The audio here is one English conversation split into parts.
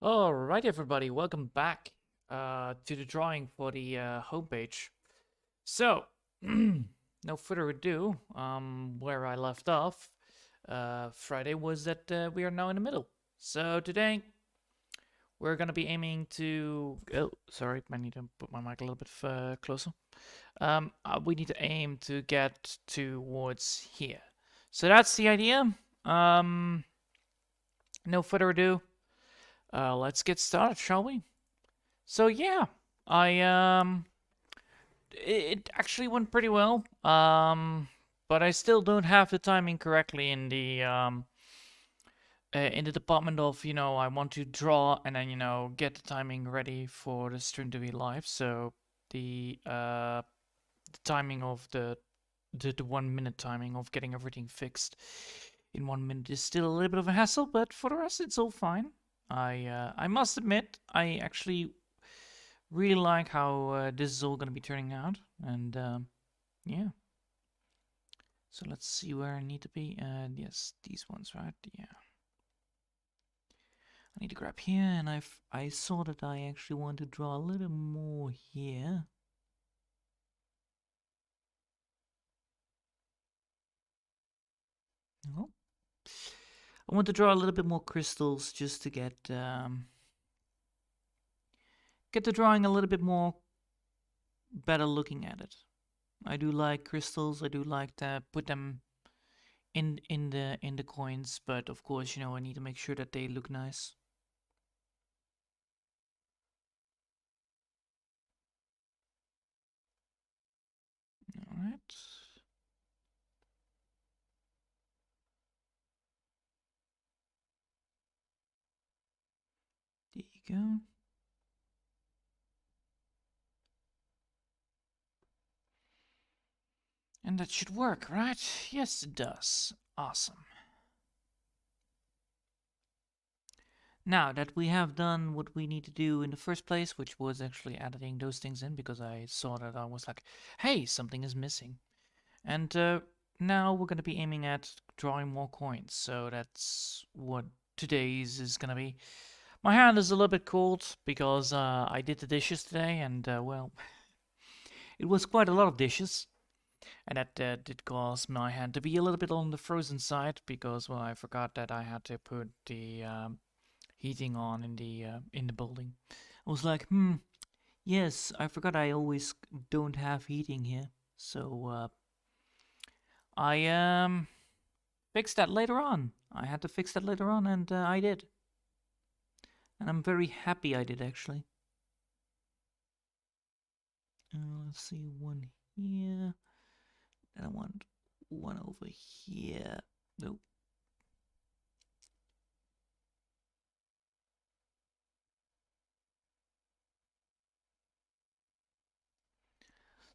Alright, everybody, welcome back to the drawing for the homepage. So, no further ado, where I left off, Friday was that we are now in the middle. So today we're gonna be aiming to. Oh, sorry, I need to put my mic a little bit closer. We need to aim to get towards here. So that's the idea. No further ado. Let's get started, shall we? So yeah, I it actually went pretty well. But I still don't have the timing correctly in the department of I want to draw and then get the timing ready for the stream to be live. So the timing of the 1 minute timing of getting everything fixed in 1 minute is still a little bit of a hassle, but for the rest it's all fine. I must admit I actually really like how this is all going to be turning out, and yeah. So let's see where I need to be. Yes, these ones, right? Yeah. I need to grab here, and I saw that I actually want to draw a little more here. Oh. I want to draw a little bit more crystals just to get the drawing a little bit more better looking at it. I do like crystals. I do like to put them in the coins, but of course, I need to make sure that they look nice. All right. There you go. And that should work, right? Yes, it does. Awesome. Now that we have done what we need to do in the first place, which was actually editing those things in, because I saw that I was like, hey, something is missing. And now we're going to be aiming at drawing more coins. So that's what today's is going to be. My hand is a little bit cold because I did the dishes today, and well, it was quite a lot of dishes. And that did cause my hand to be a little bit on the frozen side because, well, I forgot that I had to put the heating on in the building. I was like, yes, I forgot I always don't have heating here. So I fixed that later on. I had to fix that later on, and I did. And I'm very happy I did, actually. Let's see, one here. And I want one over here. Nope.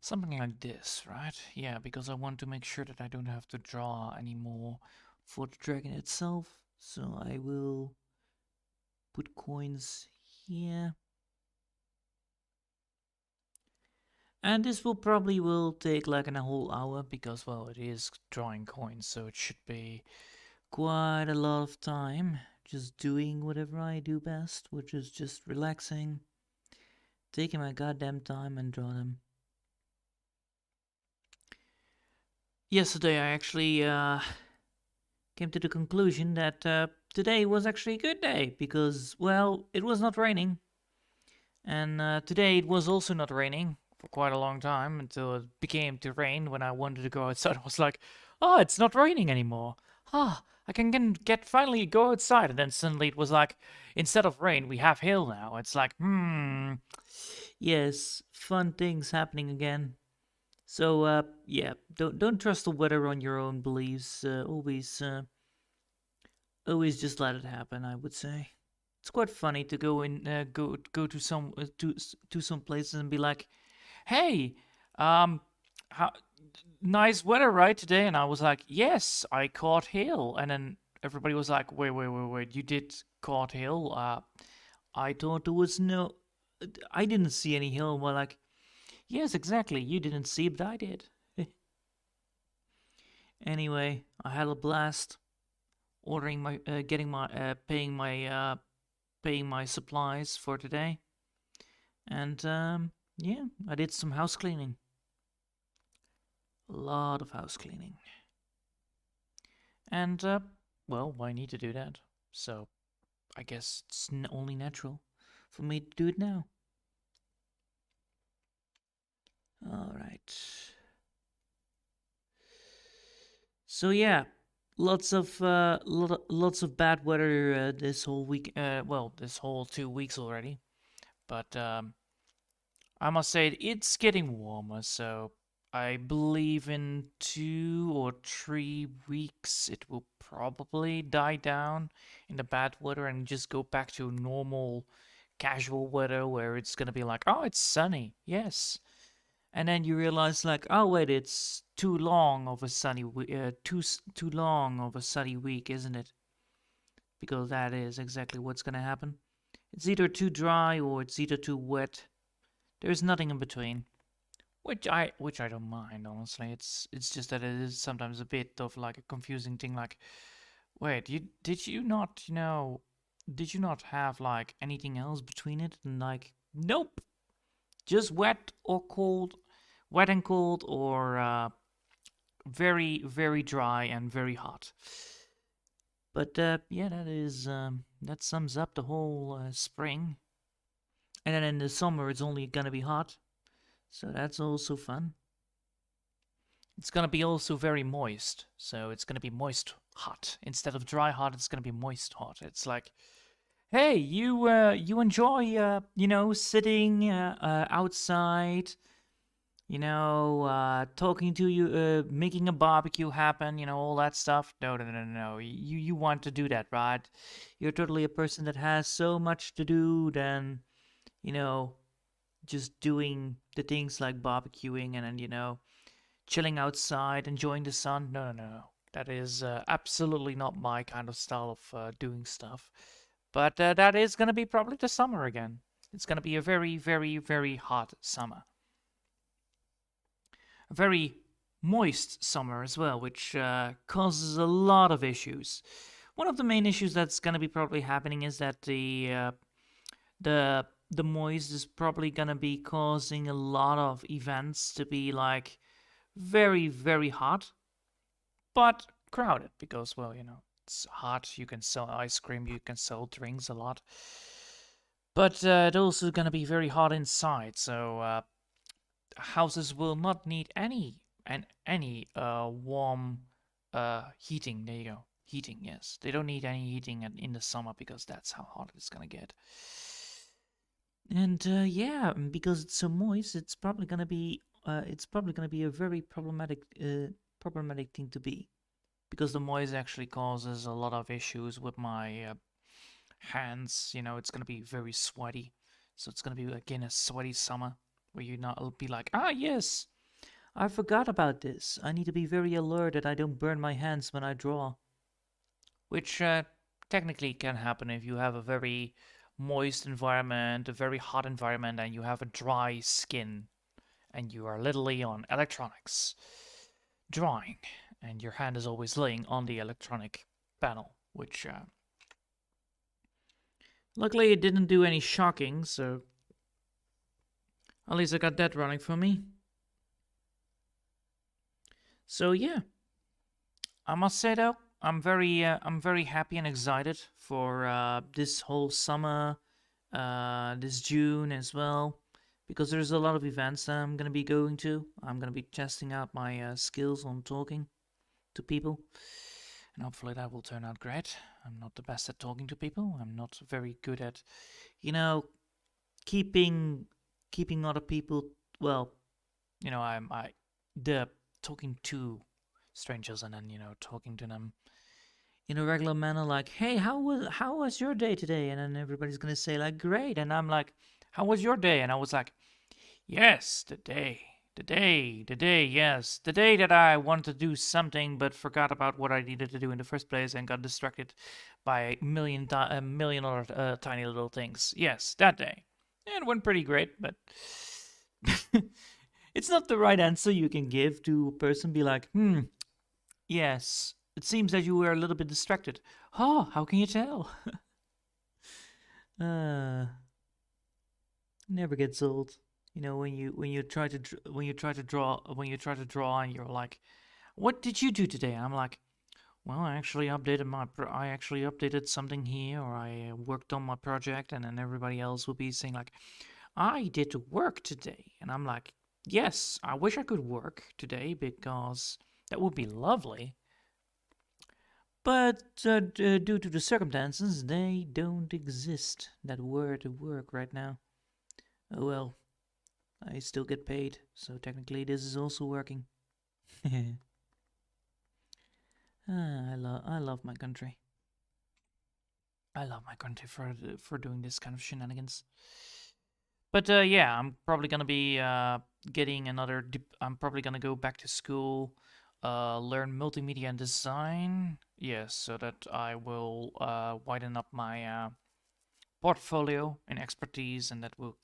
Something like this, right? Yeah, because I want to make sure that I don't have to draw anymore for the dragon itself. So I will put coins here. And this will take like a whole hour because, well, it is drawing coins, so it should be quite a lot of time just doing whatever I do best, which is just relaxing, taking my goddamn time and draw them. Yesterday I actually came to the conclusion that today was actually a good day because, well, it was not raining. And today it was also not raining for quite a long time until it began to rain. When I wanted to go outside, I was like, oh, it's not raining anymore. Ah, I can get finally go outside. And then suddenly it was like, instead of rain, we have hail now. It's like, yes, fun things happening again. So, yeah, don't trust the weather on your own beliefs. Always just let it happen, I would say. It's quite funny to go to some places and be like, "Hey, um, how, nice weather, right, today?" And I was like, "Yes, I caught hail." And then everybody was like, "Wait, you did caught hail?" I thought there was no, I didn't see any hail. Well, like, yes, exactly. You didn't see, but I did. Anyway, I had a blast ordering my, getting my, paying paying my supplies for today. And yeah, I did some house cleaning. A lot of house cleaning. And well, I need to do that. So I guess it's only natural for me to do it now. All right. So yeah, lots of bad weather this whole week. Well, this whole 2 weeks already. But I must say it's getting warmer. So I believe in 2 or 3 weeks it will probably die down in the bad weather and just go back to normal, casual weather where it's gonna be like, oh, it's sunny. Yes. And then you realize like, oh wait, it's too long of a sunny too long of a sunny week, isn't it? Because that is exactly what's gonna happen. It's either too dry or it's either too wet. There's nothing in between, which I don't mind honestly. It's just that it is sometimes a bit of like a confusing thing. Like, wait, did you not have like anything else between it? And like, nope, just wet or cold, wet and cold, or very, very dry and very hot. But yeah, that sums up the whole spring. And then in the summer, it's only gonna be hot, so that's also fun. It's gonna be also very moist, so it's gonna be moist hot instead of dry hot. It's gonna be moist hot. It's like, hey, you enjoy sitting outside, talking to you, making a barbecue happen, all that stuff. No. You want to do that, right? You're totally a person that has so much to do than, you know, just doing the things like barbecuing and then, chilling outside, enjoying the sun. No. That is absolutely not my kind of style of doing stuff. But that is going to be probably the summer again. It's going to be a very, very, very hot summer. A very moist summer as well, which causes a lot of issues. One of the main issues that's going to be probably happening is that the moist is probably going to be causing a lot of events to be like very, very hot, but crowded because, well, it's hot. You can sell ice cream, you can sell drinks a lot, but it's also going to be very hot inside. So houses will not need any warm heating. There you go, heating. Yes, they don't need any heating in the summer because that's how hot it's going to get. And yeah, because it's so moist, it's probably gonna be a very problematic thing to be, because the moist actually causes a lot of issues with my hands. It's gonna be very sweaty, so it's gonna be again a sweaty summer where you not be like, ah yes, I forgot about this. I need to be very alert that I don't burn my hands when I draw, which technically can happen if you have a very moist environment, a very hot environment, and you have a dry skin, and you are literally on electronics drawing, and your hand is always laying on the electronic panel, which luckily it didn't do any shocking, so at least I got that running for me. So yeah, I must say though, I'm very happy and excited for this whole summer, this June as well, because there's a lot of events that I'm gonna be going to. I'm gonna be testing out my skills on talking to people, and hopefully that will turn out great. I'm not the best at talking to people. I'm not very good at, keeping other people. Well, I the talking to strangers and then talking to them in a regular manner, like, hey, how was your day today? And then everybody's gonna say like, great, and I'm like, how was your day? And I was like, yes, the day, yes, the day that I wanted to do something but forgot about what I needed to do in the first place and got distracted by a million other tiny little things. Yes, that day. And it went pretty great, but it's not the right answer you can give to a person. Be like, yes, it seems that you were a little bit distracted. Oh, how can you tell? Uh, never gets old. You know, when you try to when you try to draw, and you're like, "What did you do today?" And I'm like, "Well, I actually updated something here, or I worked on my project," and then everybody else will be saying like, "I did work today," and I'm like, "Yes, I wish I could work today because that would be lovely." But due to the circumstances, they don't exist. That word work right now. Oh well, I still get paid, so technically this is also working. I love my country. I love my country for doing this kind of shenanigans. But yeah, I'm probably gonna be getting another. I'm probably gonna go back to school, learn multimedia and design. Yes, so that I will widen up my portfolio and expertise, and that will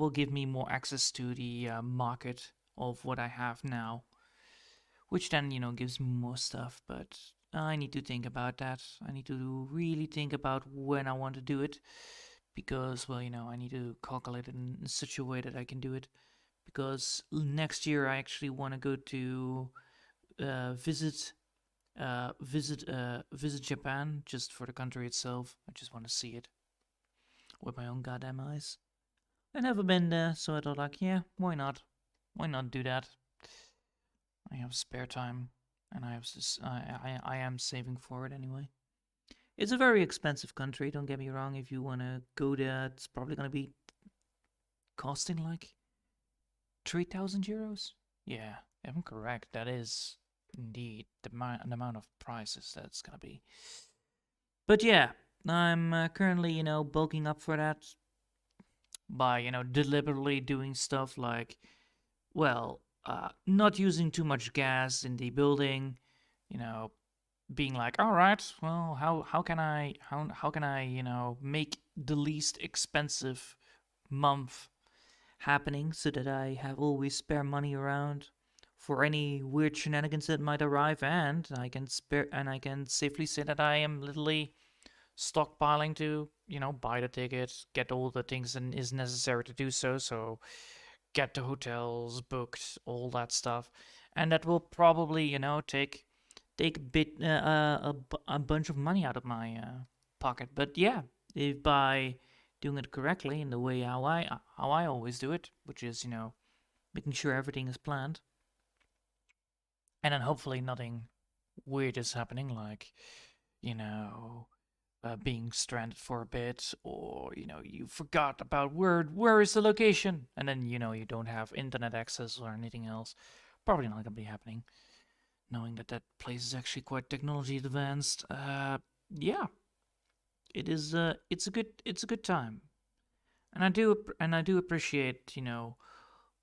give me more access to the market of what I have now, which then gives me more stuff. But I need to think about that. I need to really think about when I want to do it, because well, I need to calculate it in such a way that I can do it. Because next year I actually want to go to visit Japan, just for the country itself. I just want to see it with my own goddamn eyes. I've never been there, so I thought like, yeah, why not? Why not do that? I have spare time, and I am saving for it anyway. It's a very expensive country. Don't get me wrong. If you want to go there, it's probably gonna be costing like 3,000 euros. Yeah, if I'm correct, that is indeed the amount of prices that's gonna be. But yeah, I'm currently bulking up for that by deliberately doing stuff like, well, not using too much gas in the building, you know, being like, all right, well, how can I make the least expensive month happening, so that I have always spare money around for any weird shenanigans that might arrive, and I can safely say that I am literally stockpiling to buy the tickets, get all the things that is necessary to do so. So get the hotels booked, all that stuff, and that will probably take a bit a bunch of money out of my pocket. But yeah, if by doing it correctly in the way how I always do it, which is making sure everything is planned, and then hopefully nothing weird is happening, like you know being stranded for a bit, or you forgot about where is the location, and then you don't have internet access or anything else. Probably not gonna be happening, knowing that that place is actually quite technology advanced. Yeah, it is. It's a good time, and I do appreciate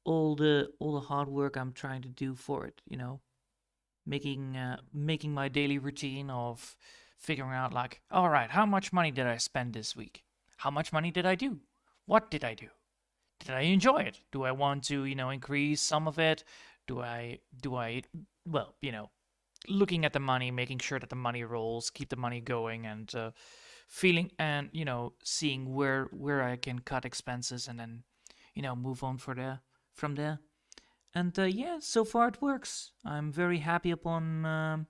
all the hard work I'm trying to do for it. Making my daily routine of figuring out like, all right, how much money did I spend this week? How much money did I do? What did I do? Did I enjoy it? Do I want to increase some of it? Do I well looking at the money, making sure that the money rolls, keep the money going, and feeling and seeing where I can cut expenses, and then move on from there. And yeah, so far it works. I'm very happy upon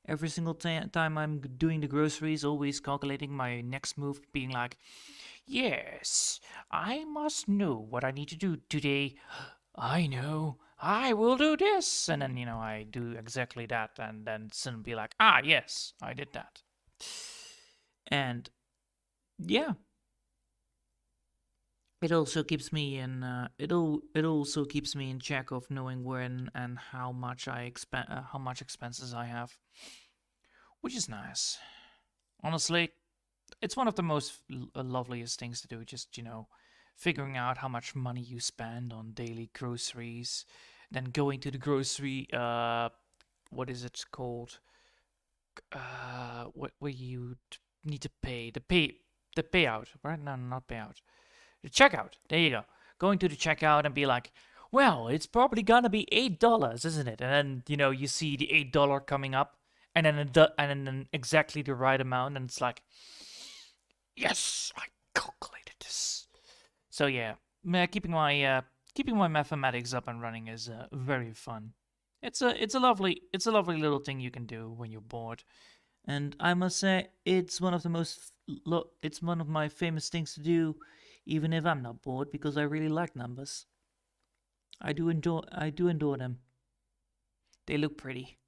every single time I'm doing the groceries, always calculating my next move, being like, yes, I must know what I need to do today. I know, I will do this. And then, I do exactly that, and then soon be like, ah, yes, I did that. And yeah, it also keeps me in it also keeps me in check of knowing when and how much expenses I have, which is nice. Honestly, it's one of the most loveliest things to do. Just figuring out how much money you spend on daily groceries, then going to the grocery what is it called? What where you need to pay the payout, right? No, not payout. The checkout. There you go. Going to the checkout and be like, well, it's probably gonna be $8, isn't it? And then you see the $8 coming up, and then exactly the right amount, and it's like, Yes, I calculated this. So yeah, keeping my mathematics up and running is very fun. It's a lovely little thing you can do when you're bored. And I must say, it's one of my famous things to do, even if I'm not bored, because I really like numbers. I do enjoy them. They look pretty.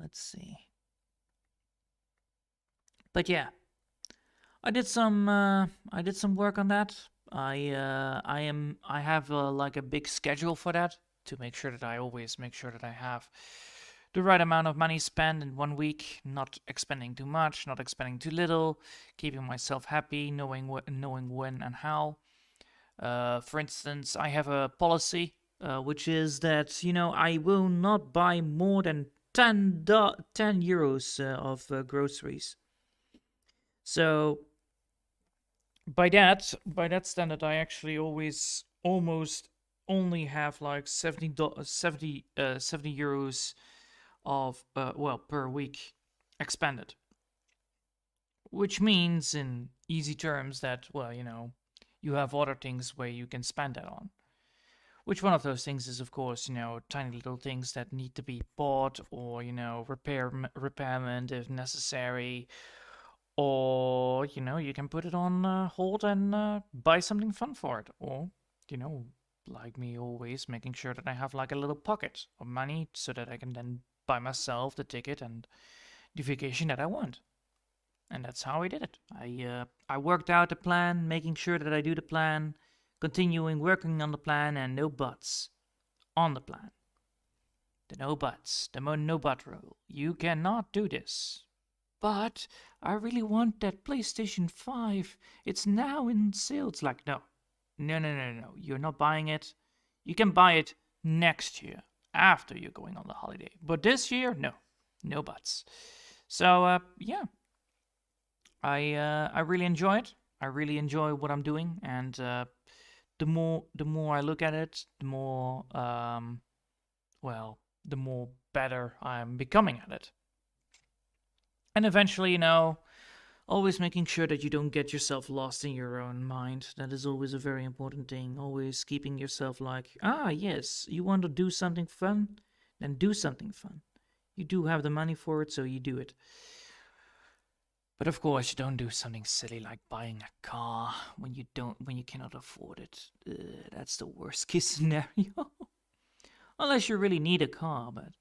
Let's see. But yeah, I did some work on that. I have like a big schedule for that to make sure that I always make sure that I have the right amount of money spent in 1 week, not expending too much, not expending too little, keeping myself happy, knowing when and how. For instance, I have a policy, which is that I will not buy more than 10 euros of groceries. So by that standard, I actually always almost only have like 70 euros of per week expended, which means in easy terms that you have other things where you can spend that on. Which one of those things is, of course, tiny little things that need to be bought, or repairment if necessary, or you can put it on hold and buy something fun for it, or you know like me, always making sure that I have like a little pocket of money so that I can then buy myself the ticket and the vacation that I want. And that's how I did it. I worked out the plan, making sure that I do the plan, continuing working on the plan, and no buts on the plan. The no buts, the no but rule. You cannot do this. But I really want that PlayStation 5. It's now in sale. It's like, no, no, no, no, no. You're not buying it. You can buy it next year after you're going on the holiday. But this year, no, no buts. So yeah, I really enjoy it. I really enjoy what I'm doing, and the more I look at it, the more the more better I'm becoming at it. And eventually, always making sure that you don't get yourself lost in your own mind. That is always a very important thing. Always keeping yourself like, yes, you want to do something fun? Then do something fun. You do have the money for it, so you do it. But of course, you don't do something silly like buying a car when you cannot afford it. That's the worst case scenario. Unless you really need a car, but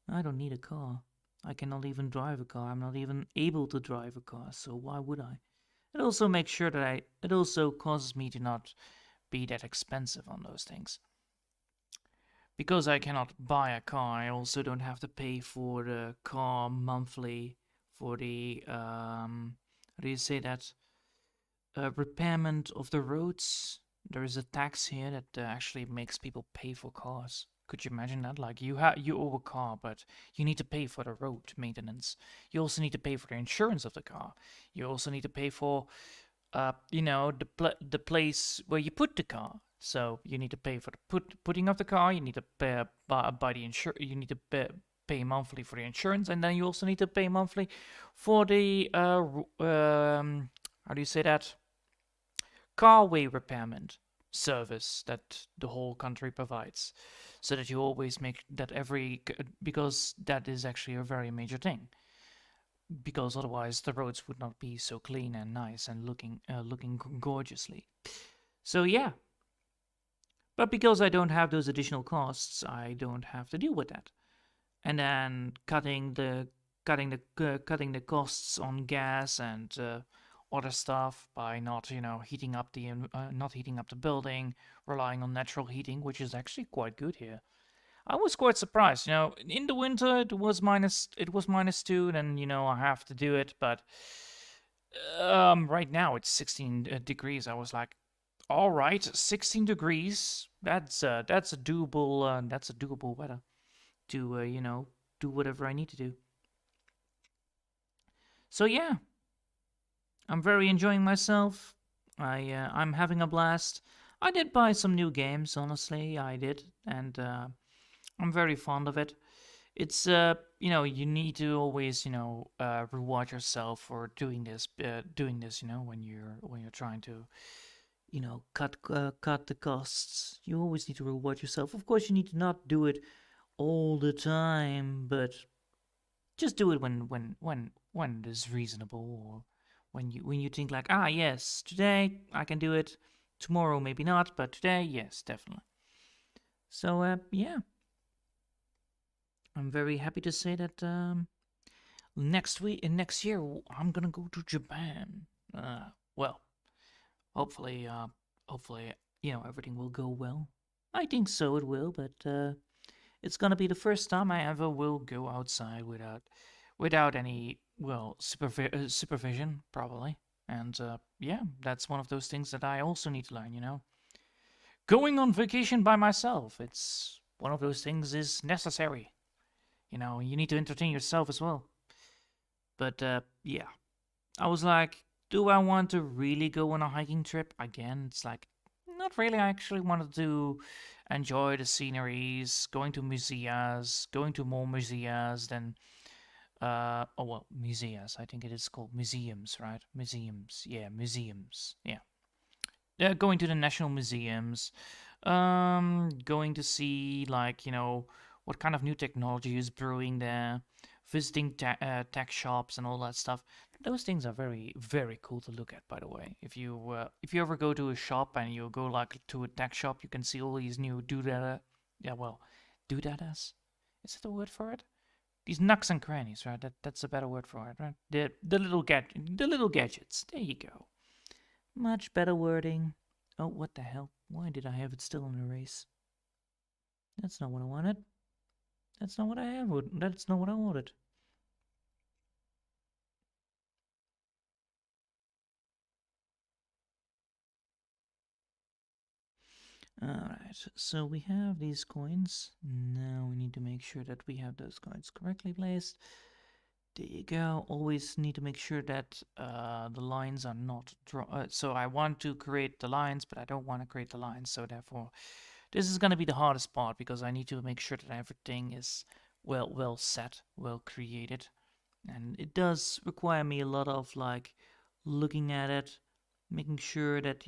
I don't need a car. I cannot even drive a car. I'm not even able to drive a car, so why would I? It also makes sure that it also causes me to not be that expensive on those things. Because I cannot buy a car, I also don't have to pay for the car monthly, for the how do you say that, repairment of the roads. There is a tax here that actually makes people pay for cars. Could you imagine that? Like you owe a car, but you need to pay for the road maintenance. You also need to pay for the insurance of the car. You also need to pay for, the place where you put the car. So you need to pay for the putting of the car. You need to buy the You need to pay monthly for the insurance, and then you also need to pay monthly for the how do you say that, carway repairment service that the whole country provides, so that you always make that because that is actually a very major thing, because otherwise the roads would not be so clean and nice and looking gorgeously. So yeah, but because I don't have those additional costs, I don't have to deal with that. And then cutting the costs on gas and other stuff by not not heating up the building, relying on natural heating, which is actually quite good here. I was quite surprised. In the winter it was -2, then I have to do it, but right now it's 16 degrees. I was like, all right, 16 degrees. That's a doable weather to do whatever I need to do. So yeah, I'm very enjoying myself. I'm having a blast. I did buy some new games, honestly. I did, and I'm very fond of it. it's you need to always reward yourself for doing this when you're trying to cut the costs. You always need to reward yourself. Of course, you need to not do it all the time, but just do it when it is reasonable, or when you think like, ah, yes, today I can do it. Tomorrow maybe not, but today, yes, definitely. So yeah, I'm very happy to say that next year I'm gonna go to Japan. Well, hopefully, hopefully, everything will go well. I think so it will, but it's gonna be the first time I ever will go outside without any supervision, probably. And yeah, that's one of those things that I also need to learn. Going on vacation by myself, it's one of those things is necessary. You need to entertain yourself as well. But yeah, I was like, do I want to really go on a hiking trip again? It's like, not really. I actually wanted to enjoy the sceneries, going to museums, going to more museums than oh well, museums. I think it is called museums, right? Museums, yeah, museums, yeah. Going to the national museums, going to see like what kind of new technology is brewing there, visiting tech shops and all that stuff. Those things are very very cool to look at. By the way, if you ever go to a shop and you go like to a tech shop, you can see all these new doodada, yeah, well, doodadas. Is that the word for it? These nooks and crannies, right? That's a better word for it, right? The little gadgets. There you go. Much better wording. Oh, what the hell? Why did I have it still in erase? That's not what I wanted. That's not what I have. That's not what I wanted. Alright, so we have these coins. Now we need to make sure that we have those coins correctly placed. There you go. Always need to make sure that the lines are not so I want to create the lines, but I don't want to create the lines. So therefore, this is going to be the hardest part because I need to make sure that everything is well set, well created. And it does require me a lot of like looking at it, making sure that,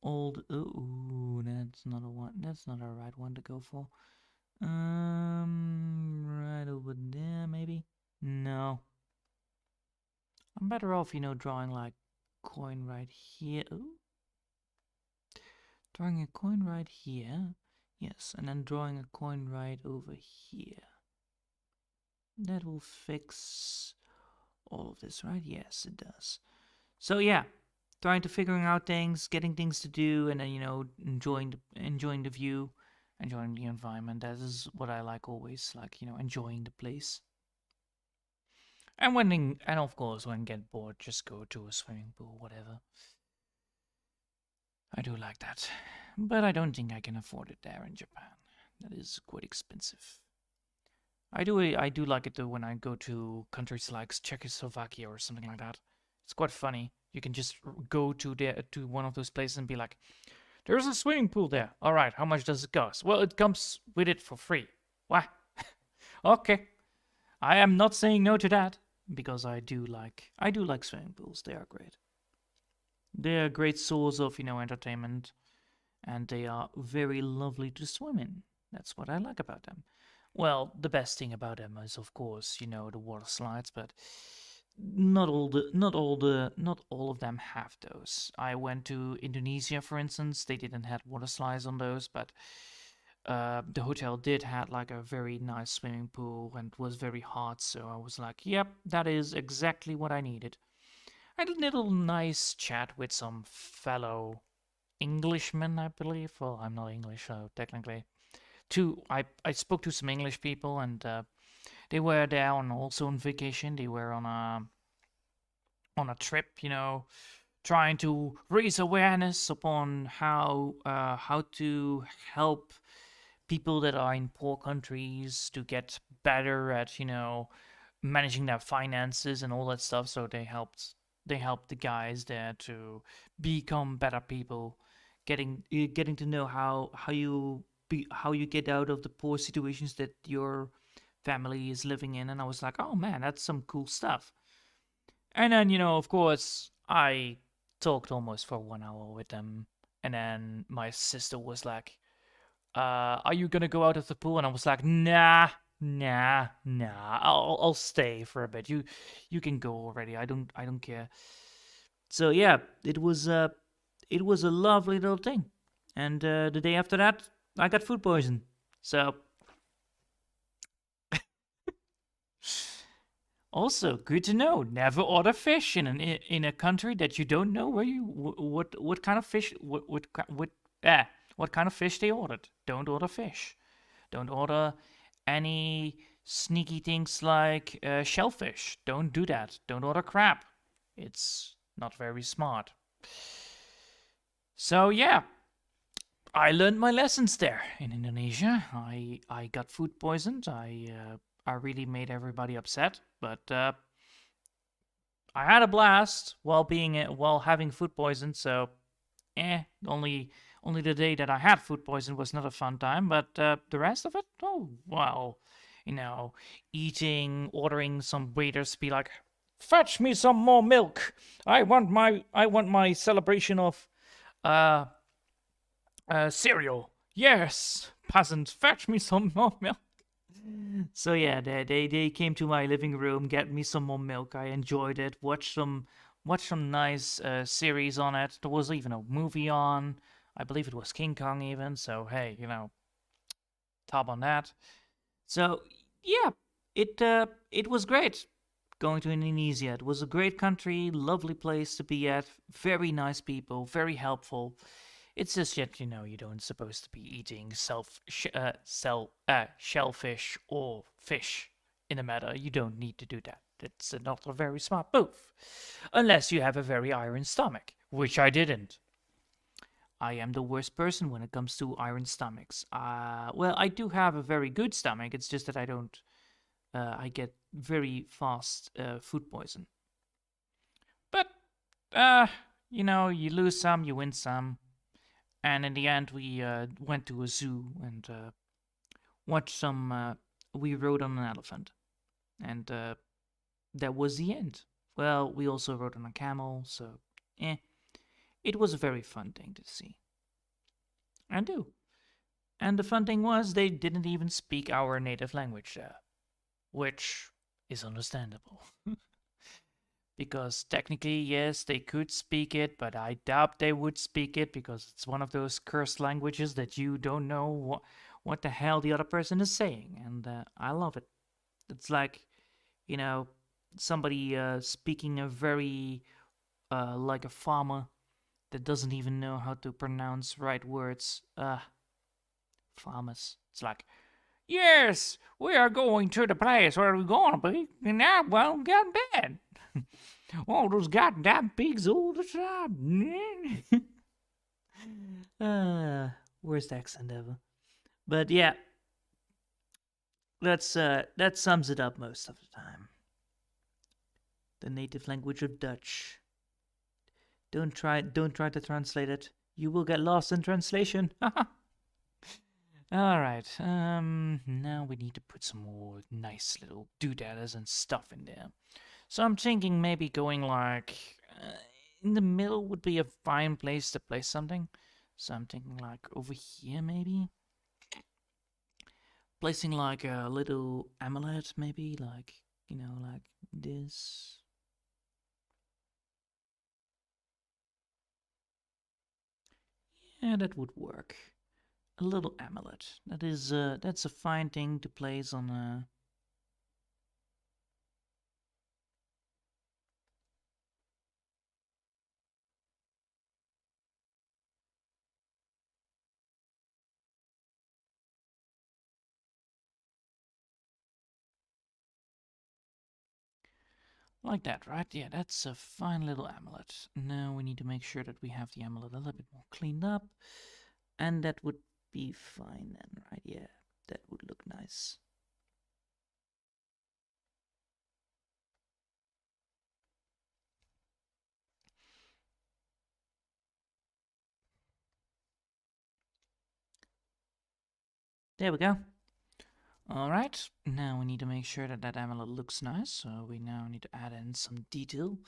old. Ooh, that's not a one. That's not a right one to go for. Right over there, maybe? No. I'm better off, drawing like coin right here. Ooh. Drawing a coin right here. Yes, and then drawing a coin right over here. That will fix all of this, right? Yes, it does. So yeah, trying to figuring out things, getting things to do, and then enjoying the view, enjoying the environment. That is what I like always, like enjoying the place. And of course when get bored, just go to a swimming pool, whatever. I do like that, but I don't think I can afford it there in Japan. That is quite expensive. I do like it though when I go to countries like Czechoslovakia or something like that. It's quite funny. You can just go to one of those places and be like, "There's a swimming pool there. All right, how much does it cost?" Well, it comes with it for free. What? Okay, I am not saying no to that because I do like swimming pools. They are great. They are a great source of entertainment, and they are very lovely to swim in. That's what I like about them. Well, the best thing about them is, of course, the water slides, but not all of them have those. I went to Indonesia, for instance. They didn't have water slides on those, but the hotel did had like a very nice swimming pool and was very hot. So I was like, "Yep, that is exactly what I needed." I had a little nice chat with some fellow Englishmen, I believe. Well, I'm not English, so technically. I spoke to some English people, and they were there on also on vacation. They were on a trip, trying to raise awareness upon how to help people that are in poor countries to get better at managing their finances and all that stuff. So they helped the guys there to become better people, getting to know how you get out of the poor situations that your family is living in, and I was like, oh man, that's some cool stuff. And then, of course, I talked almost for 1 hour with them, and then my sister was like, are you gonna go out of the pool? And I was like, nah, I'll stay for a bit. You can go already. I don't care. So yeah, it was a lovely little thing. And the day after that, I got food poison. So also good to know. Never order fish in a country that you don't know where what kind of fish what kind of fish they ordered. Don't order fish. Don't order any sneaky things like shellfish. Don't do that. Don't order crab. It's not very smart. So yeah, I learned my lessons there in Indonesia. I got food poisoned. I really made everybody upset, but I had a blast while having food poison. So only the day that I had food poison was not a fun time, but the rest of it, oh well, you know, ordering some waiters to be like, fetch me some more milk. I want my celebration of uh cereal. Yes, peasant, fetch me some more milk. So yeah, they came to my living room, get me some more milk. I enjoyed it. Watched some nice series on it. There was even a movie on. I believe it was King Kong even. So hey, top on that. So yeah, it was great going to Indonesia. It was a great country, lovely place to be at. Very nice people, very helpful. It's just yet you don't supposed to be eating shellfish or fish in a matter. You don't need to do that. It's not a very smart move, unless you have a very iron stomach, which I didn't. I am the worst person when it comes to iron stomachs. Well, I do have a very good stomach. It's just that I don't. I get very fast food poison. But you lose some, you win some. And in the end, we went to a zoo and watched some. We rode on an elephant, and that was the end. Well, we also rode on a camel, so it was a very fun thing to see and do. And the fun thing was they didn't even speak our native language there, which is understandable. Because technically, yes, they could speak it, but I doubt they would speak it because it's one of those cursed languages that you don't know what the hell the other person is saying. And I love it. It's like, you know, somebody speaking a very, like a farmer that doesn't even know how to pronounce right words. Farmers. It's like, yes, we are going to the place where we're going to be, and now, well, get bad. All those goddamn pigs all the time. Worst accent ever. But yeah, that sums it up most of the time. The native language of Dutch. Don't try to translate it. You will get lost in translation. All right. Now we need to put some more nice little doodads and stuff in there. So I'm thinking maybe going like in the middle would be a fine place to place something. So I'm thinking like over here maybe. Placing like a little amulet maybe, like, like this. Yeah, that would work. A little amulet. That's a fine thing to place on a. Like that, right? Yeah, that's a fine little amulet. Now we need to make sure that we have the amulet a little bit more cleaned up. And that would be fine then, right? Yeah, that would look nice. There we go. Alright, now we need to make sure that that amulet looks nice, so we now need to add in some detail.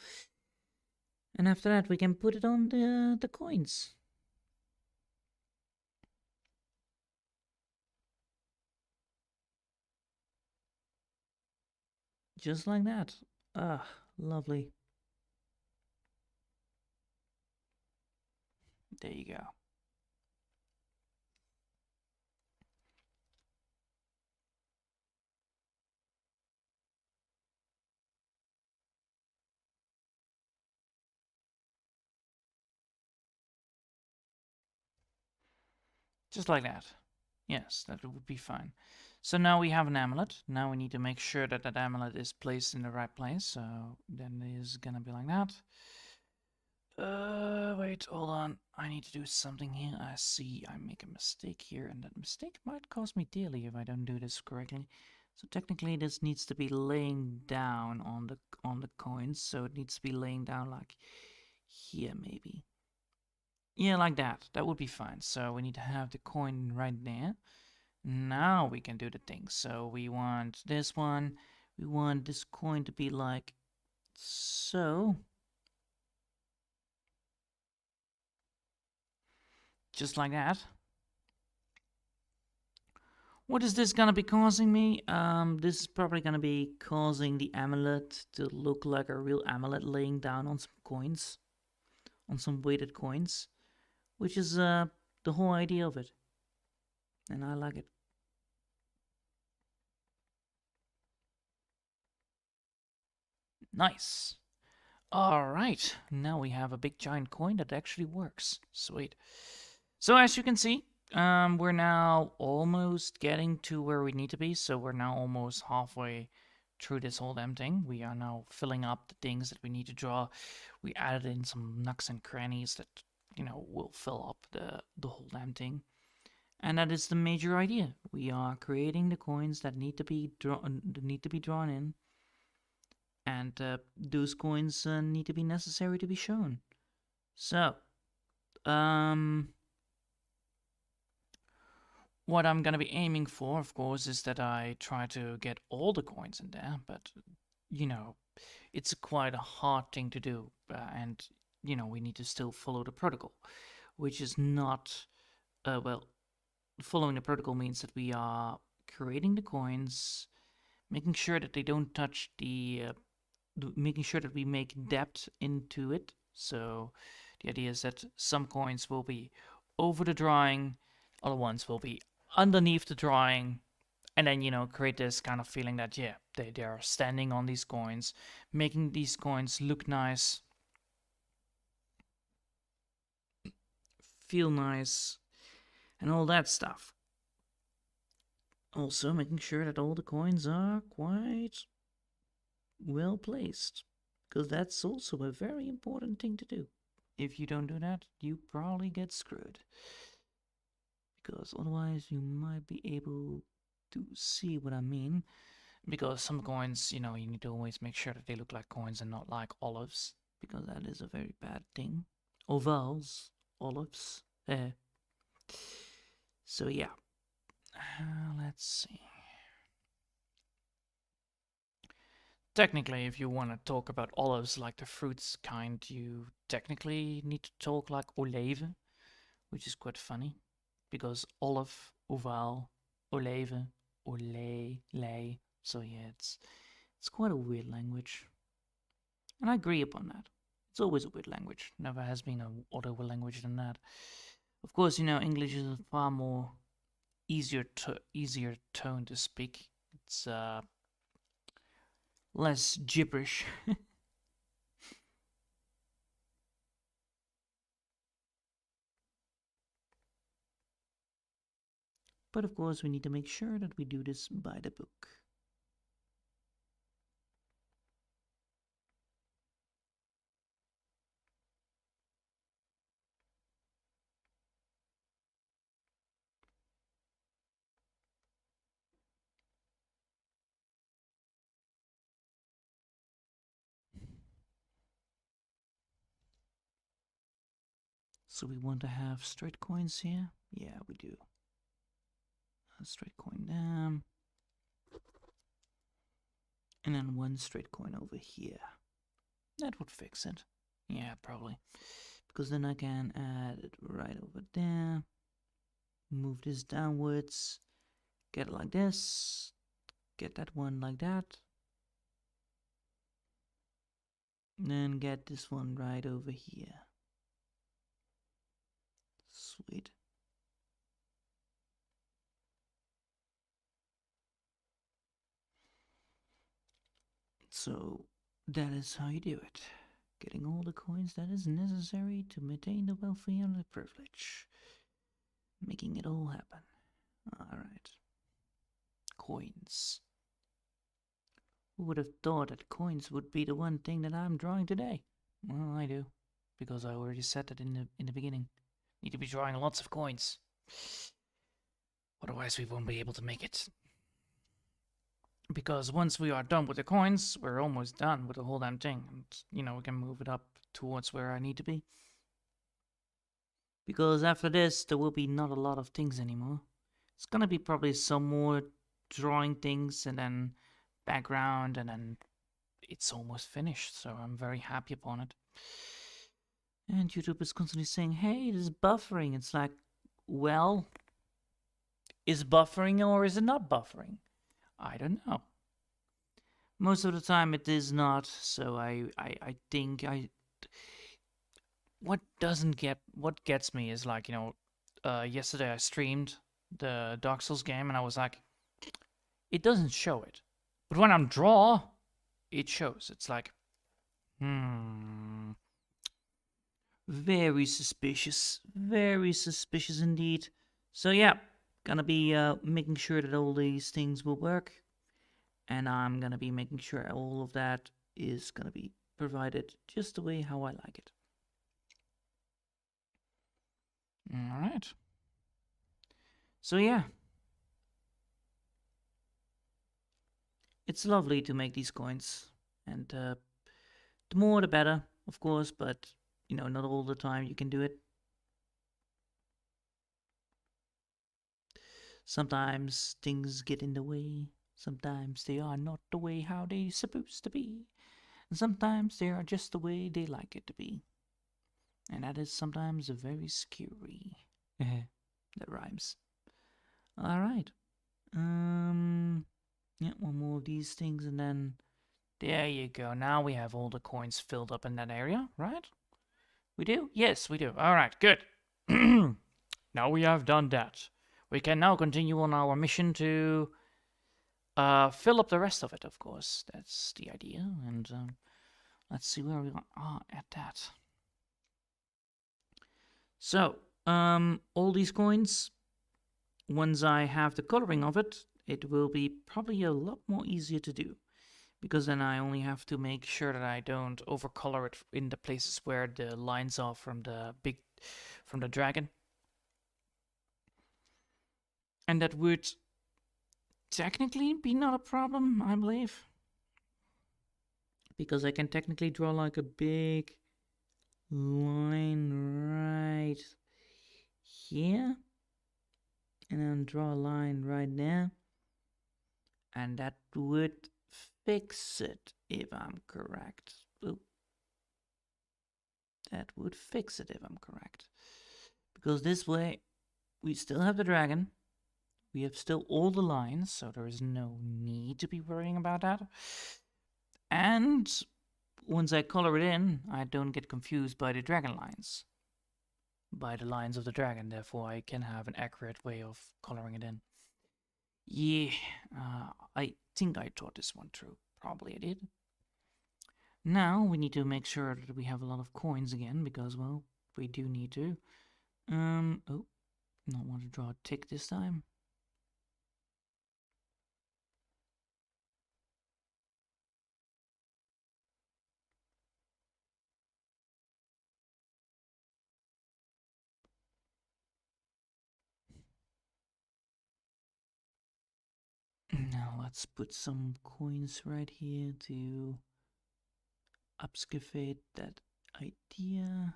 And after that we can put it on the coins. Just like that. Ah, lovely. There you go. Just like that. Yes, that would be fine. So now we have an amulet. Now we need to make sure that that amulet is placed in the right place. So then it is gonna be like that. Wait, hold on. I need to do something here. I see I make a mistake here, and that mistake might cost me dearly if I don't do this correctly. So technically this needs to be laying down on the coins, so it needs to be laying down like here maybe. Yeah, like that. That would be fine. So we need to have the coin right there. Now we can do the thing. So we want this one. We want this coin to be like so. Just like that. What is this gonna be causing me? This is probably gonna be causing the amulet to look like a real amulet laying down on some coins. On some weighted coins. Which is the whole idea of it. And I like it. Nice. Alright, now we have a big giant coin that actually works. Sweet. So as you can see, we're now almost getting to where we need to be. So we're now almost halfway through this whole damn thing. We are now filling up the things that we need to draw. We added in some nooks and crannies that, will fill up the whole damn thing. And that is the major idea. We are creating the coins that need to be drawn in, and those coins need to be necessary to be shown. So, um, what I'm gonna be aiming for, of course, is that I try to get all the coins in there, but you know, it's quite a hard thing to do, and we need to still follow the protocol, which is not well. Following the protocol means that we are creating the coins, making sure that they don't touch making sure that we make depth into it. So the idea is that some coins will be over the drawing, other ones will be underneath the drawing, and then create this kind of feeling that yeah, they are standing on these coins, making these coins look nice, feel nice, and all that stuff. Also making sure that all the coins are quite well placed, because that's also a very important thing to do. If you don't do that, you probably get screwed, because otherwise you might be able to see what I mean. Because some coins, you need to always make sure that they look like coins and not like olives, because that is a very bad thing. Ovals, olives. So yeah, let's see. Technically, if you want to talk about olives like the fruits kind, you technically need to talk like olijven, which is quite funny, because olive, oval, olijven, olé, lei. So yeah, it's quite a weird language, and I agree upon that. It's always a weird language. Never has been a other language than that. Of course, English is a far more easier tone to speak. It's less gibberish. But of course, we need to make sure that we do this by the book. So we want to have straight coins here? Yeah, we do. A straight coin down. And then one straight coin over here. That would fix it. Yeah, probably. Because then I can add it right over there. Move this downwards. Get it like this. Get that one like that. And then get this one right over here. Sweet. So that is how you do it. Getting all the coins that is necessary to maintain the welfare and the privilege. Making it all happen. Alright. Coins. Who would have thought that coins would be the one thing that I'm drawing today? Well, I do. Because I already said that in the beginning. Need to be drawing lots of coins. Otherwise we won't be able to make it. Because once we are done with the coins, we're almost done with the whole damn thing. And, you know, we can move it up towards where I need to be. Because after this, there will be not a lot of things anymore. It's gonna be probably some more drawing things and then background and then it's almost finished. So I'm very happy upon it. And YouTube is constantly saying, hey, it is buffering. It's like, well, is buffering or is it not buffering? I don't know. Most of the time it is not, so I think what gets me is like, you know, yesterday I streamed the Dark Souls game and I was like, it doesn't show it. But when I'm draw, it shows. It's like, very suspicious indeed. So yeah, gonna be making sure that all these things will work. And I'm gonna be making sure all of that is gonna be provided just the way how I like it. Alright. So yeah. It's lovely to make these coins. And the more the better, of course, but you know, not all the time you can do it. Sometimes things get in the way. Sometimes they are not the way how they supposed to be. And sometimes they are just the way they like it to be. And that is sometimes very scary. That rhymes. Alright. Yeah, one more of these things and then there you go. Now we have all the coins filled up in that area, right? We do? Yes, we do. Alright, good. Now we have done that. We can now continue on our mission to fill up the rest of it, of course. That's the idea. And let's see where we are at that. So, all these coins, once I have the coloring of it, it will be probably a lot more easier to do. Because then I only have to make sure that I don't overcolor it in the places where the lines are from the dragon. And that would technically be not a problem, I believe. Because I can technically draw like a big line right here. And then draw a line right there. And that would fix it, if I'm correct. Oop. That would fix it if I'm correct. Because this way, we still have the dragon. We have still all the lines, so there is no need to be worrying about that. And once I color it in, I don't get confused by the dragon lines. By the lines of the dragon, therefore I can have an accurate way of coloring it in. Yeah, I think I thought this one through. Probably I did. Now we need to make sure that we have a lot of coins again, because, well, we do need to. Oh, not want to draw a tick this time. Now let's put some coins right here to obfuscate that idea.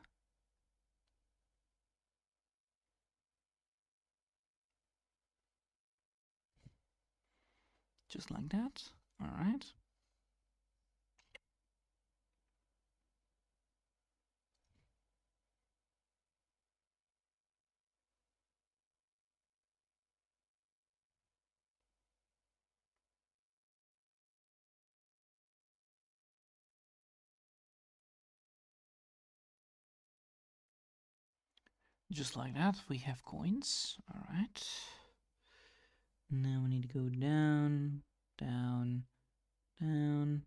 Just like that. Alright. Just like that, we have coins. Alright. Now we need to go down, down, down,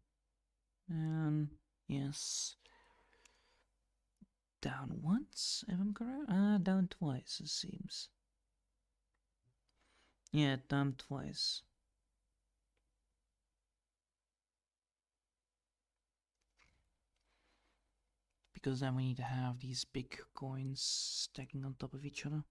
down. Yes. Down once, if I'm correct. Down twice, it seems. Yeah, down twice. Because then we need to have these big coins stacking on top of each other.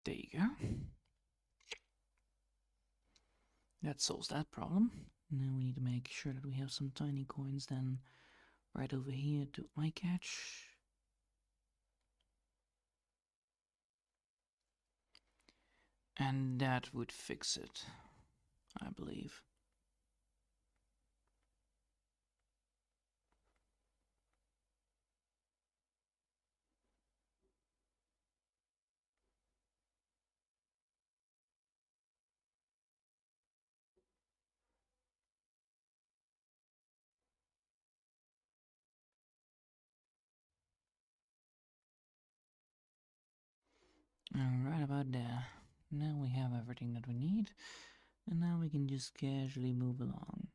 There you go. That solves that problem. Now we need to make sure that we have some tiny coins then right over here to eye catch. And that would fix it, I believe. Alright about there. Now we have everything that we need. And now we can just casually move along.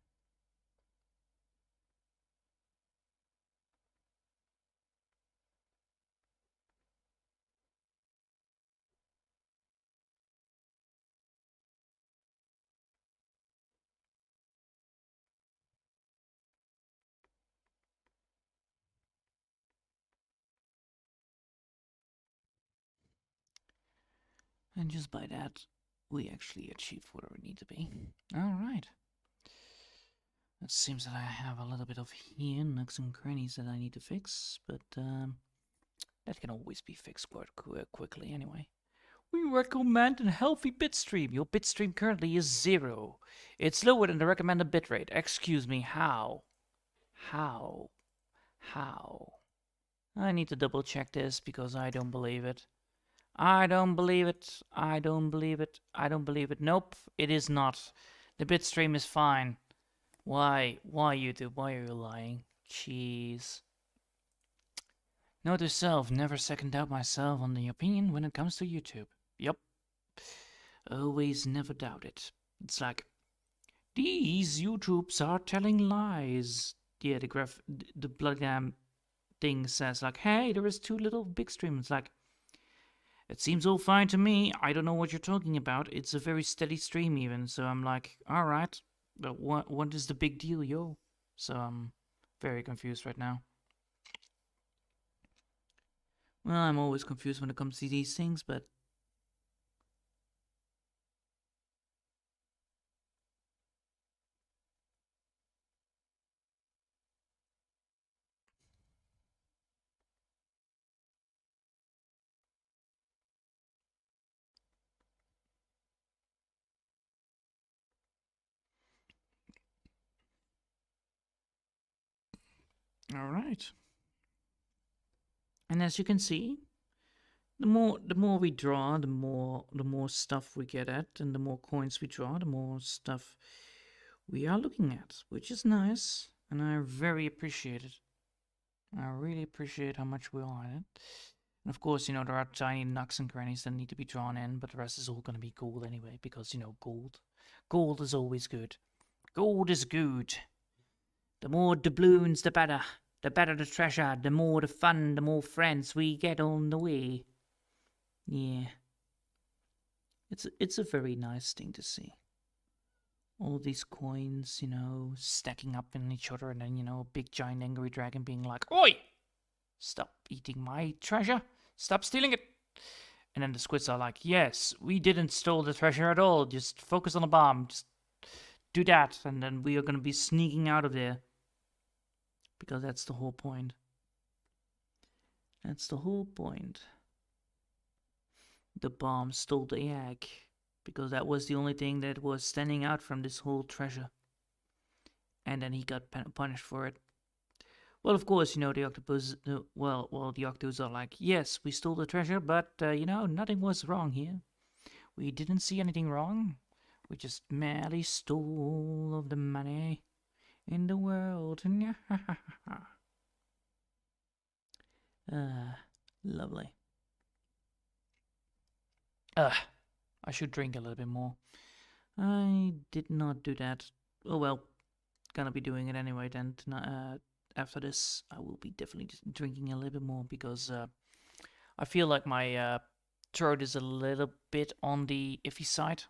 And just by that, we actually achieved where we need to be. Alright. It seems that I have a little bit of here nooks and crannies that I need to fix, but that can always be fixed quite quickly anyway. We recommend a healthy bitstream. Your bitstream currently is 0. It's lower than the recommended bitrate. Excuse me, how? How? How? I need to double check this because I don't believe it. I don't believe it. I don't believe it. I don't believe it. Nope, it is not. The bitstream is fine. Why? Why, YouTube? Why are you lying? Jeez. Note to self, never second doubt myself on the opinion when it comes to YouTube. Yup. Always never doubt it. It's like, these YouTubes are telling lies. Yeah, the bloody damn thing says like, hey, there is 2 little big streams. Like, it seems all fine to me. I don't know what you're talking about. It's a very steady stream even. So I'm like, all right, but what is the big deal, yo? So I'm very confused right now. Well, I'm always confused when it comes to these things, but all right. And as you can see, the more we draw, the more stuff we get at, and the more coins we draw, the more stuff we are looking at, which is nice, and I very appreciate it. I really appreciate how much we are in it. And of course, you know, there are tiny nooks and crannies that need to be drawn in, but the rest is all going to be gold anyway, because, you know, gold is always good. Gold is good. The more doubloons, the better. The better the treasure, the more the fun, the more friends we get on the way. Yeah. It's a very nice thing to see. All these coins, you know, stacking up in each other, and then, you know, a big giant angry dragon being like, "Oi! Stop eating my treasure! Stop stealing it!" And then the squids are like, "Yes, we didn't steal the treasure at all. Just focus on the bomb. Just do that, and then we are gonna be sneaking out of there." Because that's the whole point. That's the whole point. The bomb stole the egg. because that was the only thing that was standing out from this whole treasure. And then he got punished for it. Well, of course, the octopus. The octopus are like, yes, we stole the treasure, but nothing was wrong here. We didn't see anything wrong. We just merely stole all of the money in the world. Lovely. I should drink a little bit more. I did not do that. Oh well, gonna be doing it anyway then. After this, I will be definitely drinking a little bit more because I feel like my throat is a little bit on the iffy side.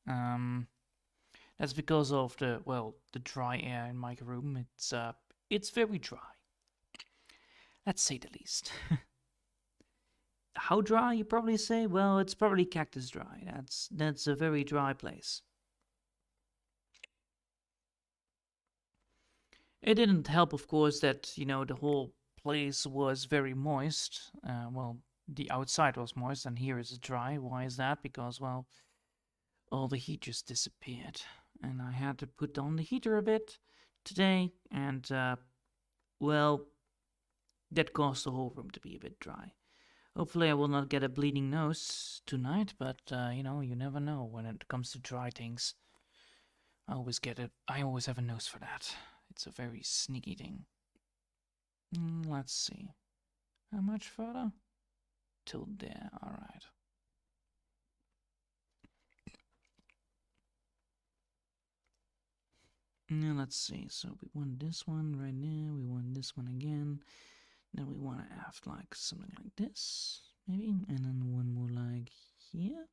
That's because of the dry air in my room. It's very dry. Let's say the least. How dry, you probably say? Well, it's probably cactus dry. That's a very dry place. It didn't help, of course, that the whole place was very moist. The outside was moist, and here is dry. Why is that? Because all the heat just disappeared, and I had to put on the heater a bit today, and that caused the whole room to be a bit dry. Hopefully I will not get a bleeding nose tonight, but you never know when it comes to dry things. I always have a nose for that. It's a very sneaky thing. Let's see. How much further? Till there, alright. Now let's see. So we want this one right now. We want this one again. Then we want to have like something like this, maybe, and then one more like here.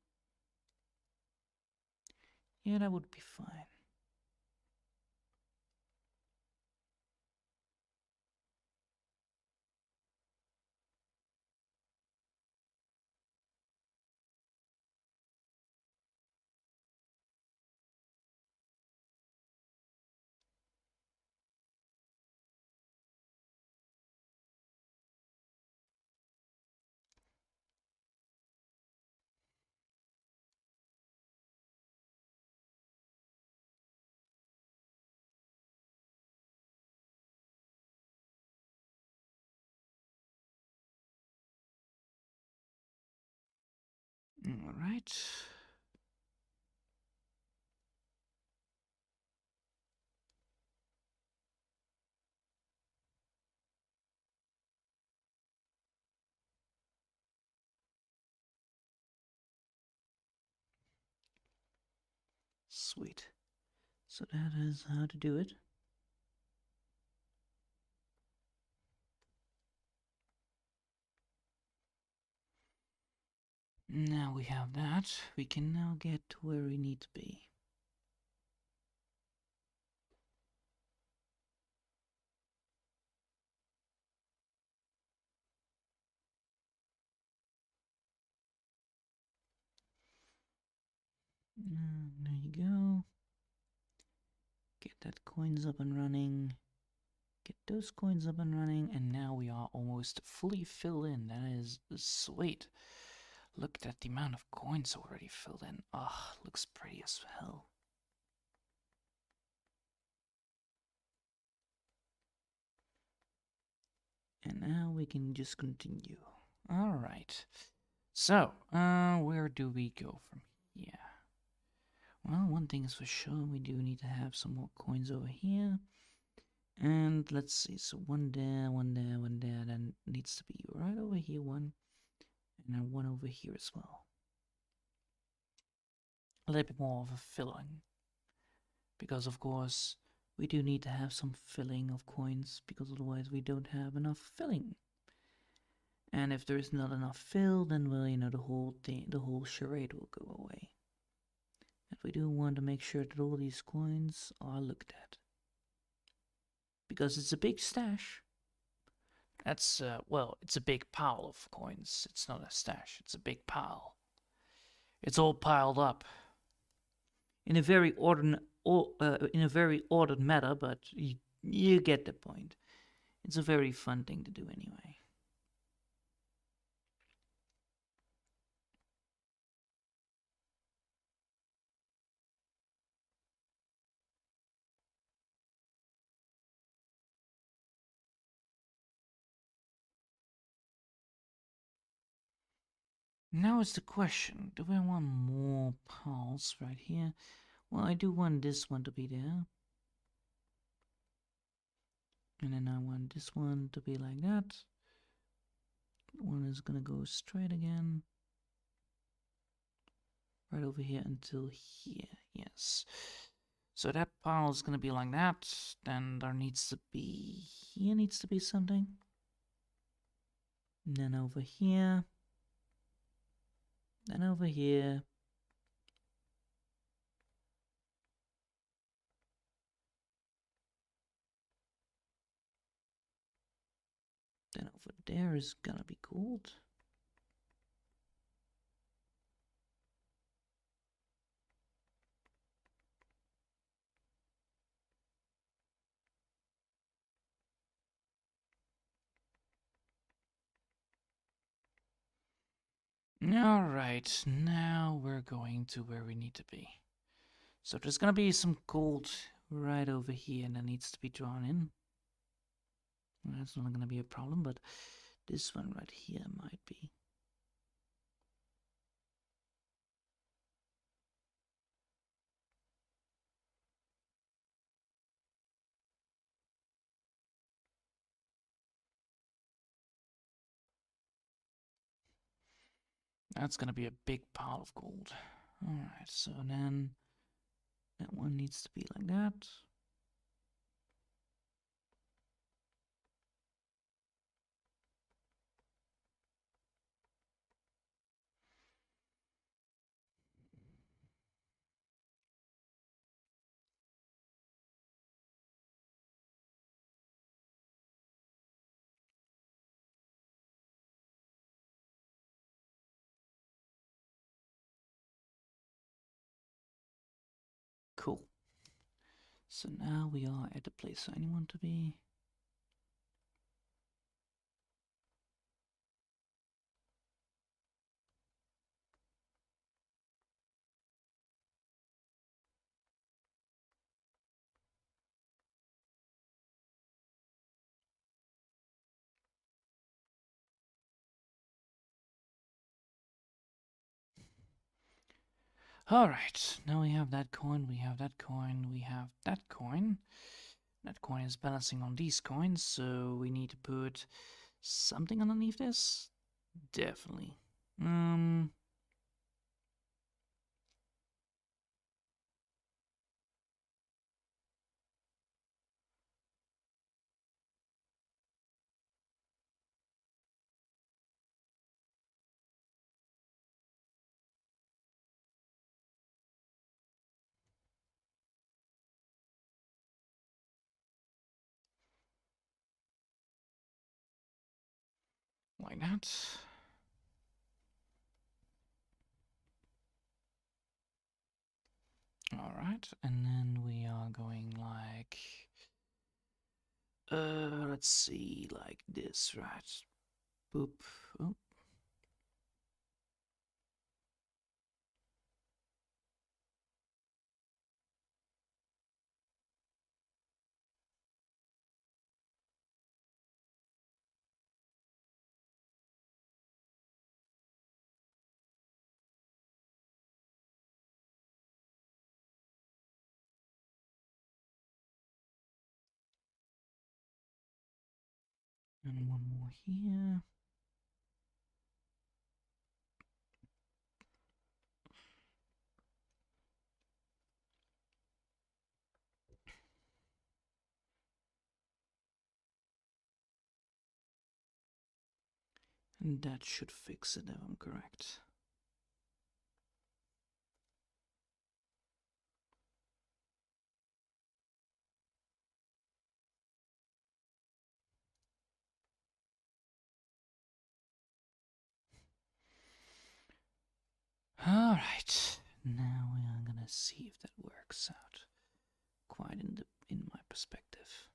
Yeah, that would be fine. All right. Sweet. So that is how to do it. Now we have that. We can now get to where we need to be. There you go. Get that coins up and running. Get those coins up and running, and now we are almost fully filled in. That is sweet. Look at the amount of coins already filled in. Ah, looks pretty as hell. And now we can just continue. Alright. So, where do we go from here? Well, one thing is for sure, we do need to have some more coins over here. And let's see, so one there, one there, one there, then needs to be right over here one. And then one over here as well. A little bit more of a filling. Because of course, we do need to have some filling of coins, because otherwise we don't have enough filling. And if there is not enough fill, then the whole thing, the whole charade will go away. And we do want to make sure that all these coins are looked at. Because it's a big stash. That's, it's a big pile of coins. It's not a stash, it's a big pile. It's all piled up. In a very ordered manner, but you get the point. It's a very fun thing to do anyway. Now is the question, do I want more piles right here? Well, I do want this one to be there. And then I want this one to be like that. One is gonna go straight again. Right over here until here, yes. So that pile is gonna be like that. Then there needs to be, here needs to be something. And then over here. Then over here. Then over there is gonna be gold. Alright, now we're going to where we need to be. So there's gonna be some gold right over here and that needs to be drawn in. Well, that's not gonna be a problem, but this one right here might be. That's gonna be a big pile of gold. Alright, so then that one needs to be like that. Cool. So now we are at the place I want to be. Alright, now we have that coin, we have that coin, we have that coin. That coin is balancing on these coins, so we need to put something underneath this? Definitely. Like that. Alright, and then we are going like... let's see, like this, right? Boop. Oh. And one more here. And that should fix it if I'm correct. Alright, now we are gonna see if that works out. Quite in my perspective.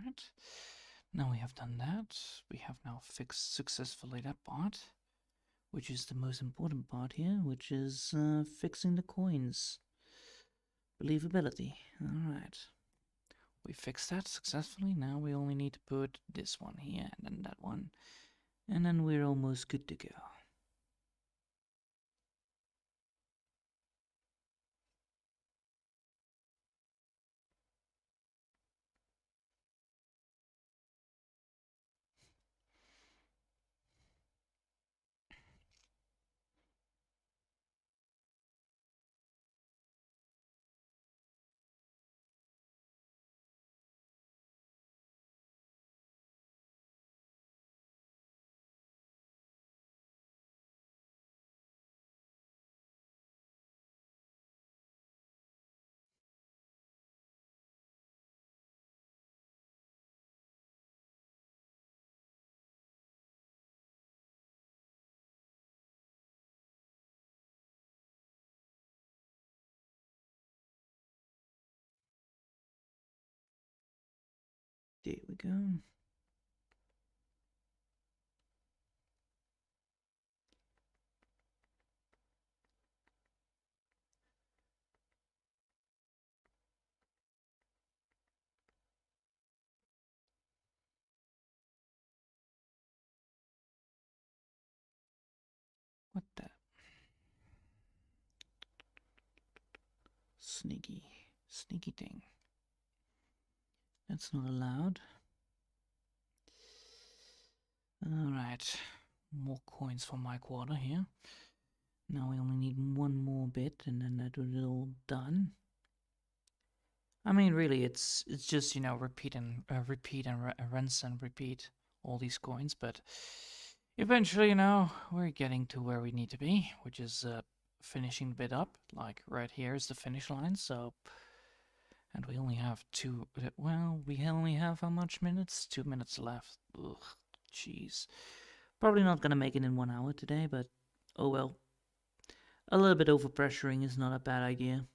Alright. Now we have done that. We have now fixed successfully that part, which is the most important part here, which is fixing the coins. Believability. Alright. We fixed that successfully. Now we only need to put this one here and then that one. And then we're almost good to go. There we go. What the? Sneaky thing. That's not allowed. Alright. More coins for my quarter here. Now we only need one more bit and then that is all done. I mean, really, it's just, you know, repeat and rinse and repeat all these coins, but eventually, you know, we're getting to where we need to be, which is finishing the bit up. Like right here is the finish line, so, and we only have we only have how much minutes? 2 minutes left. Ugh, jeez. Probably not gonna make it in 1 hour today, but oh well. A little bit overpressuring is not a bad idea,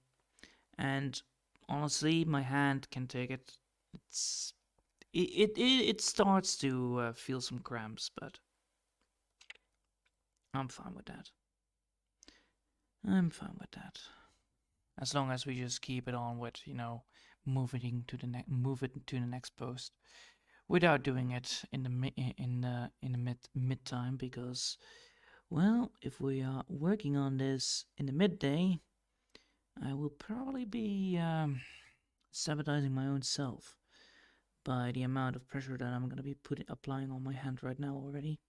and honestly, my hand can take it. It starts to feel some cramps, but I'm fine with that. I'm fine with that. As long as we just keep it on with, you know, move it to the next post, without doing it in the mid time, because, well, if we are working on this in the midday, I will probably be sabotaging my own self by the amount of pressure that I'm gonna be applying on my hand right now already.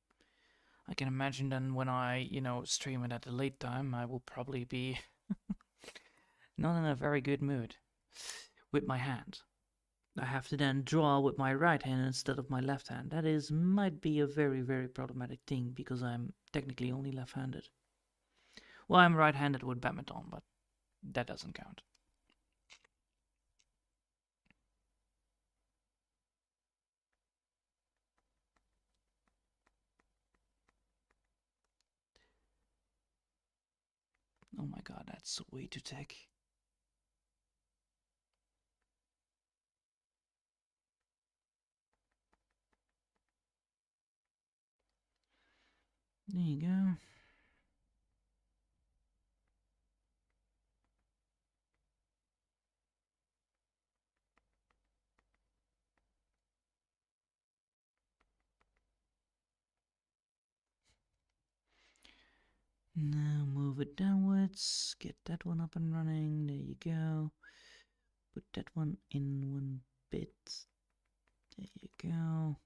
I can imagine then when I, you know, stream it at a late time, I will probably be not in a very good mood with my hand. I have to then draw with my right hand instead of my left hand. That might be a very, very problematic thing because I'm technically only left-handed. Well, I'm right-handed with badminton, but that doesn't count. Oh my god, that's way too thick. There you go. Now move it downwards, get that one up and running, there you go. Put that one in one bit, there you go.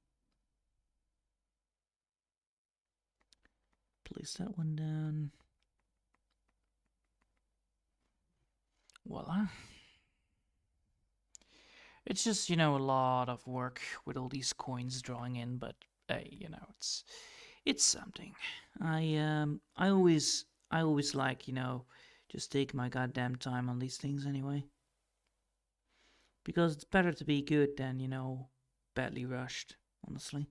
Place that one down. Voila. It's just, you know, a lot of work with all these coins drawing in, but hey, you know, it's something. I always like, you know, just take my goddamn time on these things anyway. Because it's better to be good than, you know, badly rushed, honestly.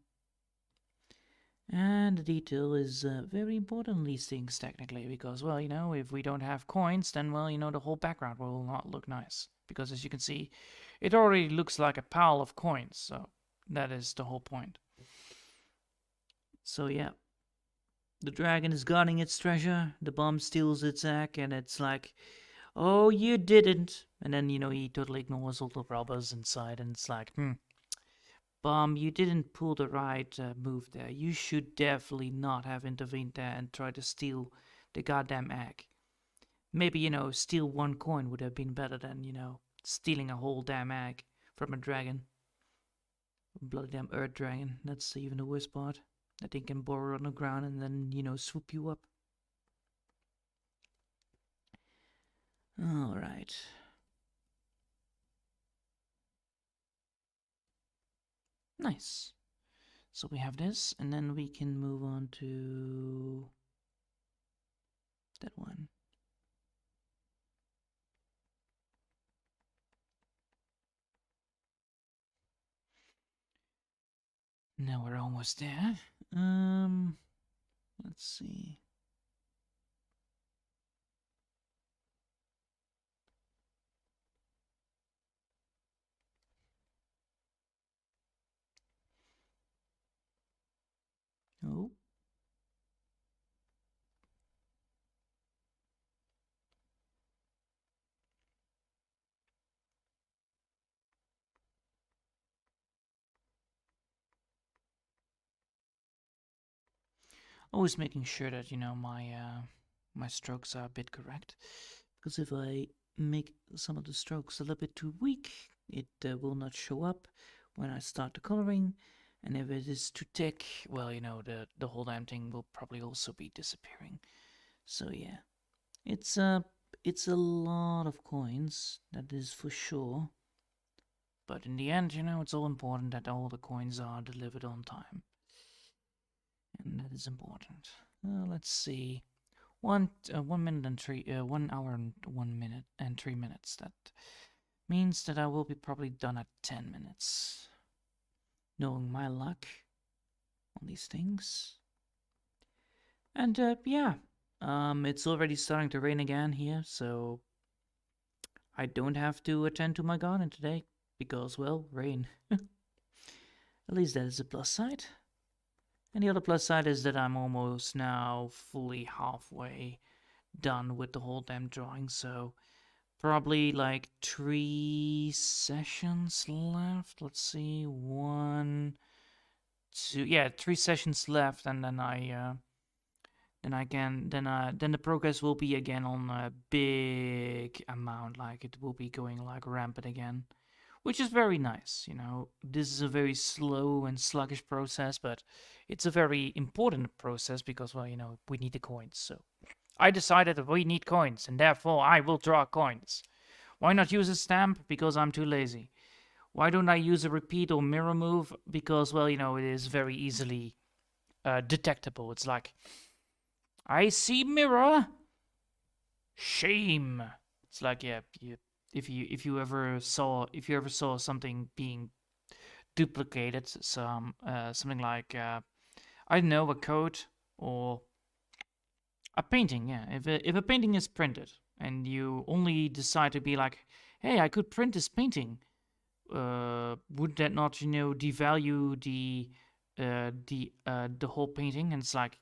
And the detail is very important in these things, technically, because, well, you know, if we don't have coins, then, well, you know, the whole background will not look nice. Because, as you can see, it already looks like a pile of coins, so That is the whole point. So yeah, the dragon is guarding its treasure. The bomb steals its egg, and it's like, "Oh, you didn't!" And then he totally ignores all the robbers inside, and it's like, Bomb, you didn't pull the right move there. You should definitely not have intervened there and tried to steal the goddamn egg. Maybe, steal one coin would have been better than, stealing a whole damn egg from a dragon. A bloody damn earth dragon. That's even the worst part. That thing can burrow on the ground and then, swoop you up. Alright. Nice. So we have this, and then we can move on to that one. Now we're almost there. Let's see. Oh. Always making sure that my strokes are a bit correct, because if I make some of the strokes a little bit too weak, it will not show up when I start the coloring, and if it is too thick, well, the whole damn thing will probably also be disappearing. So yeah, it's a lot of coins, that is for sure. But in the end, it's all important that all the coins are delivered on time. And that is important. Let's see. 1 minute and 1 hour and 1 minute and 3 minutes. That means that I will be probably done at 10 minutes. Knowing my luck on these things. And yeah, it's already starting to rain again here, so I don't have to attend to my garden today because, well, rain. At least that is a plus side. And the other plus side is that I'm almost now fully halfway done with the whole damn drawing, so probably like 3 sessions left. Let's see, 1, 2, yeah, 3 sessions left, and then then the progress will be again on a big amount, like it will be going like rampant again, which is very nice. This is a very slow and sluggish process, but it's a very important process because, well, we need the coins. So I decided that we need coins, and therefore I will draw coins. Why not use a stamp? Because I'm too lazy. Why don't I use a repeat or mirror move? Because, well, it is very easily detectable. It's like, I see mirror. Shame. It's like, yeah, if you ever saw something being duplicated, something like I don't know, a code or a painting. Yeah, if a painting is printed and you only decide to be like, hey, I could print this painting, would that not devalue the whole painting? And it's like,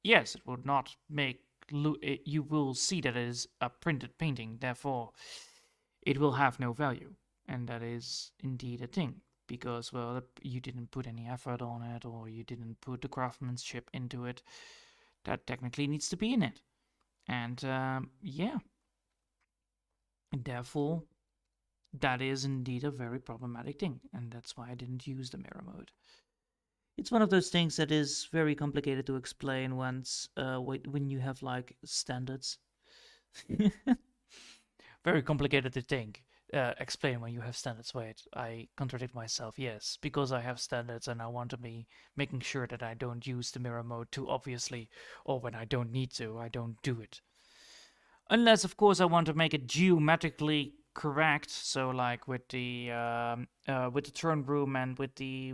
yes, it would not make you will see that it is a printed painting, therefore it will have no value. And that is indeed a thing, because, well, you didn't put any effort on it, or you didn't put the craftsmanship into it that technically needs to be in it. And yeah, and therefore that is indeed a very problematic thing, and that's why I didn't use the mirror mode. It's one of those things that is very complicated to explain once when you have like standards. Very complicated to think. Explain when you have standards. Wait, I contradict myself. Yes, because I have standards and I want to be making sure that I don't use the mirror mode too obviously, or when I don't need to, I don't do it. Unless, of course, I want to make it geometrically correct. So, like with the throne room and with the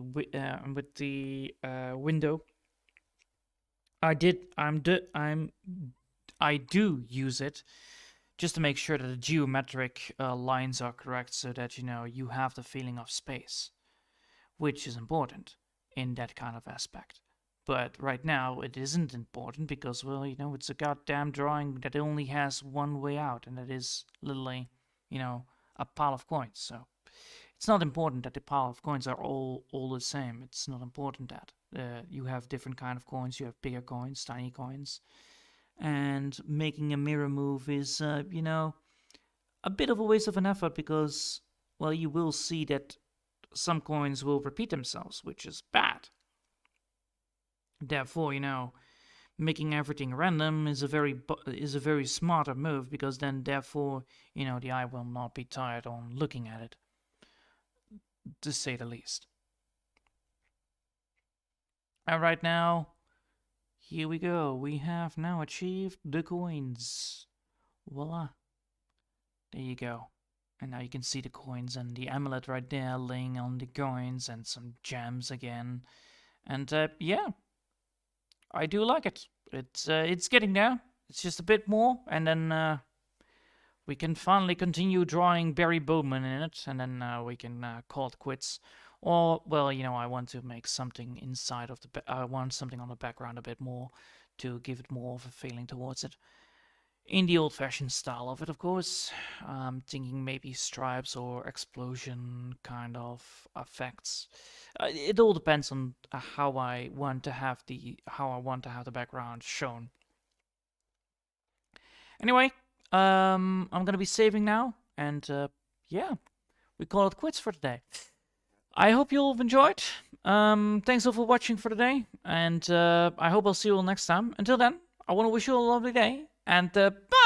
window, I do use it just to make sure that the geometric lines are correct, so that you have the feeling of space. which is important in that kind of aspect. But right now, it isn't important because, well, it's a goddamn drawing that only has one way out, and that is literally, a pile of coins. So it's not important that the pile of coins are all the same. It's not important that you have different kind of coins. You have bigger coins, tiny coins, and making a mirror move is, a bit of a waste of an effort because, well, you will see that some coins will repeat themselves, which is bad. Therefore, making everything random is a very smarter move because then, therefore, the eye will not be tired on looking at it, to say the least. And right now, here we go. We have now achieved the coins. Voila. There you go. And now you can see the coins and the amulet right there laying on the coins and some gems again. And yeah, I do like it. It's getting there. It's just a bit more, and then we can finally continue drawing Barry Bowman in it, and then we can call it quits. Or, well, I want to make something inside of I want something on the background a bit more to give it more of a feeling towards it. In the old-fashioned style of it, of course. Thinking maybe stripes or explosion kind of effects. It all depends on how I want to have the background shown. Anyway, I'm gonna be saving now, and yeah, we call it quits for today. I hope you all have enjoyed. Thanks all for watching for today, and I hope I'll see you all next time. Until then, I want to wish you all a lovely day, and bye!